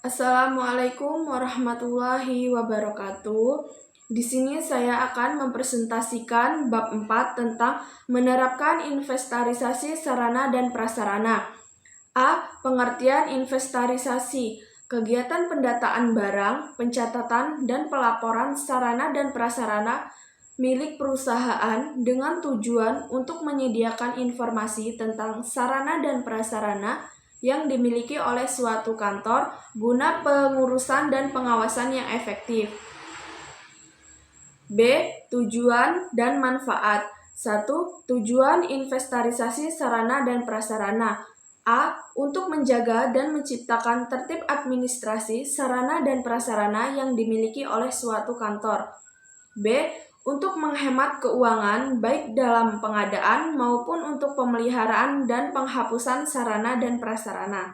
Assalamualaikum warahmatullahi wabarakatuh. Di sini saya akan mempresentasikan bab 4 tentang menerapkan inventarisasi sarana dan prasarana. A. Pengertian inventarisasi. Kegiatan pendataan barang, pencatatan, dan pelaporan sarana dan prasarana milik perusahaan dengan tujuan untuk menyediakan informasi tentang sarana dan prasarana yang dimiliki oleh suatu kantor guna pengurusan dan pengawasan yang efektif. B. Tujuan dan manfaat. 1. Tujuan inventarisasi sarana dan prasarana. A. Untuk menjaga dan menciptakan tertib administrasi sarana dan prasarana yang dimiliki oleh suatu kantor. B. Untuk menghemat keuangan baik dalam pengadaan maupun untuk pemeliharaan dan penghapusan sarana dan prasarana.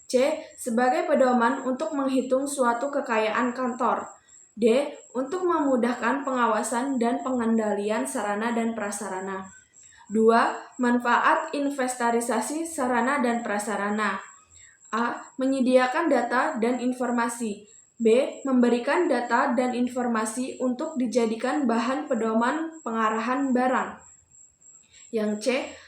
C. Sebagai pedoman untuk menghitung suatu kekayaan kantor. D. Untuk memudahkan pengawasan dan pengendalian sarana dan prasarana. 2. Manfaat inventarisasi sarana dan prasarana. A. Menyediakan data dan informasi. B. Memberikan data dan informasi untuk dijadikan bahan pedoman pengarahan barang. Yang C.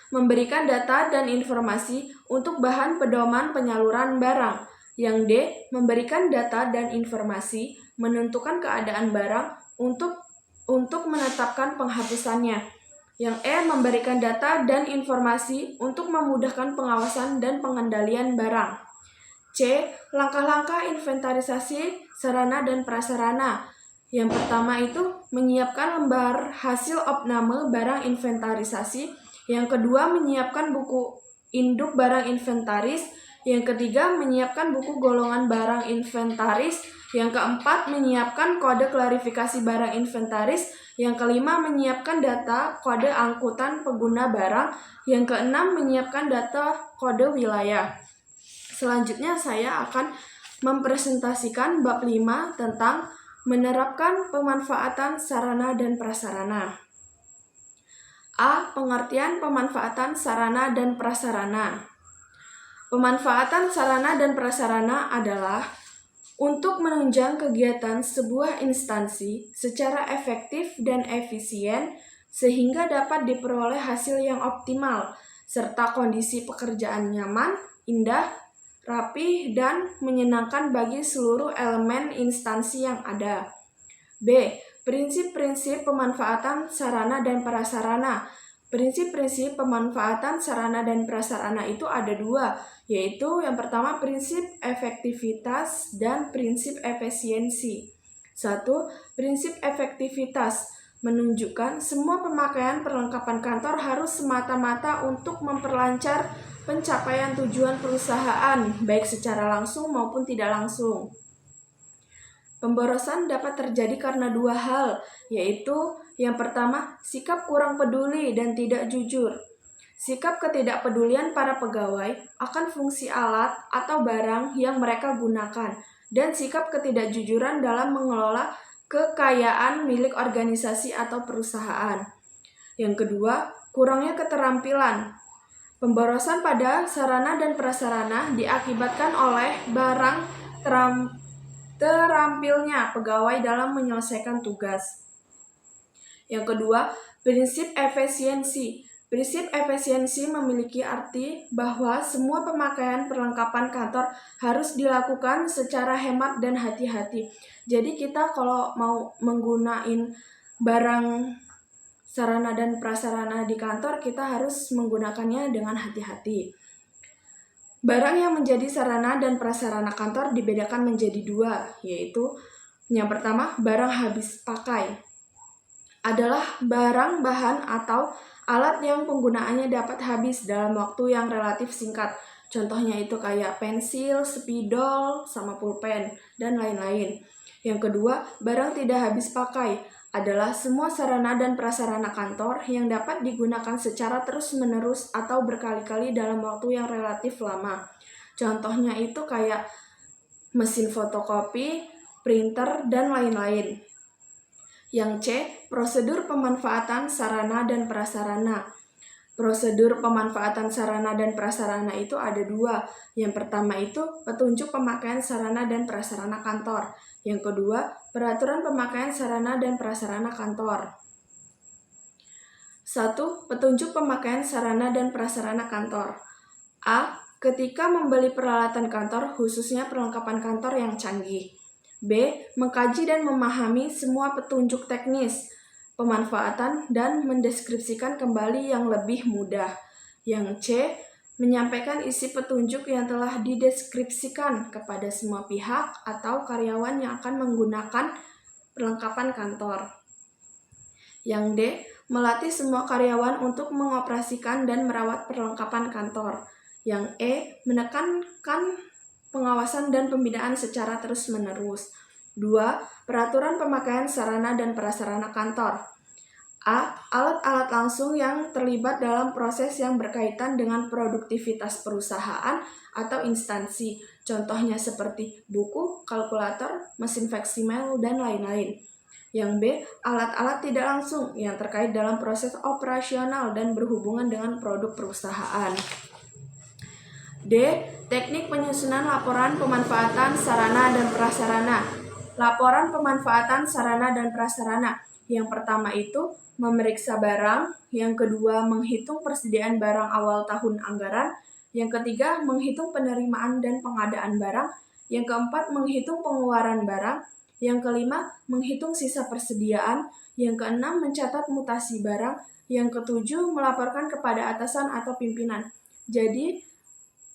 Memberikan data dan informasi untuk bahan pedoman penyaluran barang. Yang D. Memberikan data dan informasi menentukan keadaan barang untuk menetapkan penghapusannya. Yang E. Memberikan data dan informasi untuk memudahkan pengawasan dan pengendalian barang. C. Langkah-langkah inventarisasi sarana dan prasarana. Yang pertama itu menyiapkan lembar hasil opname barang inventarisasi. Yang kedua menyiapkan buku induk barang inventaris. Yang ketiga menyiapkan buku golongan barang inventaris. Yang keempat menyiapkan kode klarifikasi barang inventaris. Yang kelima menyiapkan data kode angkutan pengguna barang. Yang keenam menyiapkan data kode wilayah. Selanjutnya saya akan mempresentasikan bab 5 tentang menerapkan pemanfaatan sarana dan prasarana. A. Pengertian pemanfaatan sarana dan prasarana. Pemanfaatan sarana dan prasarana adalah untuk menunjang kegiatan sebuah instansi secara efektif dan efisien sehingga dapat diperoleh hasil yang optimal serta kondisi pekerjaan nyaman, indah, rapih, dan menyenangkan bagi seluruh elemen instansi yang ada. B. Prinsip-prinsip pemanfaatan sarana dan prasarana. Prinsip-prinsip pemanfaatan sarana dan prasarana itu ada dua, yaitu yang pertama prinsip efektivitas dan prinsip efisiensi. 1. Prinsip efektivitas menunjukkan semua pemakaian perlengkapan kantor harus semata-mata untuk memperlancar pencapaian tujuan perusahaan, baik secara langsung maupun tidak langsung. Pemborosan dapat terjadi karena dua hal, yaitu yang pertama, sikap kurang peduli dan tidak jujur. Sikap ketidakpedulian para pegawai akan fungsi alat atau barang yang mereka gunakan, dan sikap ketidakjujuran dalam mengelola kekayaan milik organisasi atau perusahaan. Yang kedua, kurangnya keterampilan. Pemborosan pada sarana dan prasarana diakibatkan oleh terampilnya pegawai dalam menyelesaikan tugas. Yang kedua, prinsip efisiensi. Prinsip efisiensi memiliki arti bahwa semua pemakaian perlengkapan kantor harus dilakukan secara hemat dan hati-hati. Jadi kita kalau mau menggunakan barang sarana dan prasarana di kantor, kita harus menggunakannya dengan hati-hati. Barang yang menjadi sarana dan prasarana kantor dibedakan menjadi dua, yaitu yang pertama, barang habis pakai. Adalah barang, bahan, atau alat yang penggunaannya dapat habis dalam waktu yang relatif singkat. Contohnya itu kayak pensil, spidol, sama pulpen, dan lain-lain. Yang kedua, barang tidak habis pakai adalah semua sarana dan prasarana kantor yang dapat digunakan secara terus-menerus atau berkali-kali dalam waktu yang relatif lama. Contohnya itu kayak mesin fotokopi, printer, dan lain-lain. Yang C, prosedur pemanfaatan sarana dan prasarana. Prosedur pemanfaatan sarana dan prasarana itu ada dua. Yang pertama itu petunjuk pemakaian sarana dan prasarana kantor. Yang kedua, peraturan pemakaian sarana dan prasarana kantor. 1. Petunjuk pemakaian sarana dan prasarana kantor. A. Ketika membeli peralatan kantor, khususnya perlengkapan kantor yang canggih. B. Mengkaji dan memahami semua petunjuk teknis, pemanfaatan, dan mendeskripsikan kembali yang lebih mudah. Yang C. Menyampaikan isi petunjuk yang telah dideskripsikan kepada semua pihak atau karyawan yang akan menggunakan perlengkapan kantor. Yang D. Melatih semua karyawan untuk mengoperasikan dan merawat perlengkapan kantor. Yang E. Menekankan pengawasan dan pembinaan secara terus-menerus. 2. Peraturan pemakaian sarana dan prasarana kantor. A. Alat-alat langsung yang terlibat dalam proses yang berkaitan dengan produktivitas perusahaan atau instansi. Contohnya seperti buku, kalkulator, mesin faksimal, dan lain-lain. Yang B. Alat-alat tidak langsung yang terkait dalam proses operasional dan berhubungan dengan produk perusahaan. D. Teknik penyusunan laporan pemanfaatan sarana dan prasarana. Laporan pemanfaatan sarana dan prasarana. Yang pertama itu memeriksa barang, yang kedua menghitung persediaan barang awal tahun anggaran, yang ketiga menghitung penerimaan dan pengadaan barang, yang keempat menghitung pengeluaran barang, yang kelima menghitung sisa persediaan, yang keenam mencatat mutasi barang, yang ketujuh melaporkan kepada atasan atau pimpinan. Jadi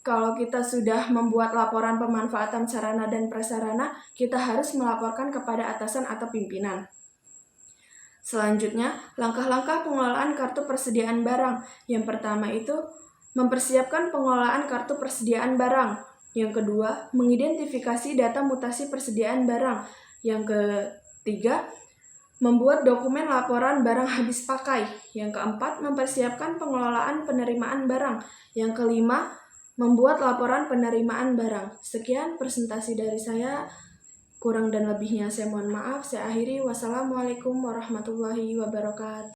kalau kita sudah membuat laporan pemanfaatan sarana dan prasarana, kita harus melaporkan kepada atasan atau pimpinan. Selanjutnya, langkah-langkah pengelolaan kartu persediaan barang. Yang pertama itu mempersiapkan pengelolaan kartu persediaan barang. Yang kedua, mengidentifikasi data mutasi persediaan barang. Yang ketiga, membuat dokumen laporan barang habis pakai. Yang keempat, mempersiapkan pengelolaan penerimaan barang. Yang kelima, membuat laporan penerimaan barang. Sekian presentasi dari saya. Kurang dan lebihnya saya mohon maaf. Saya akhiri. Wassalamualaikum warahmatullahi wabarakatuh.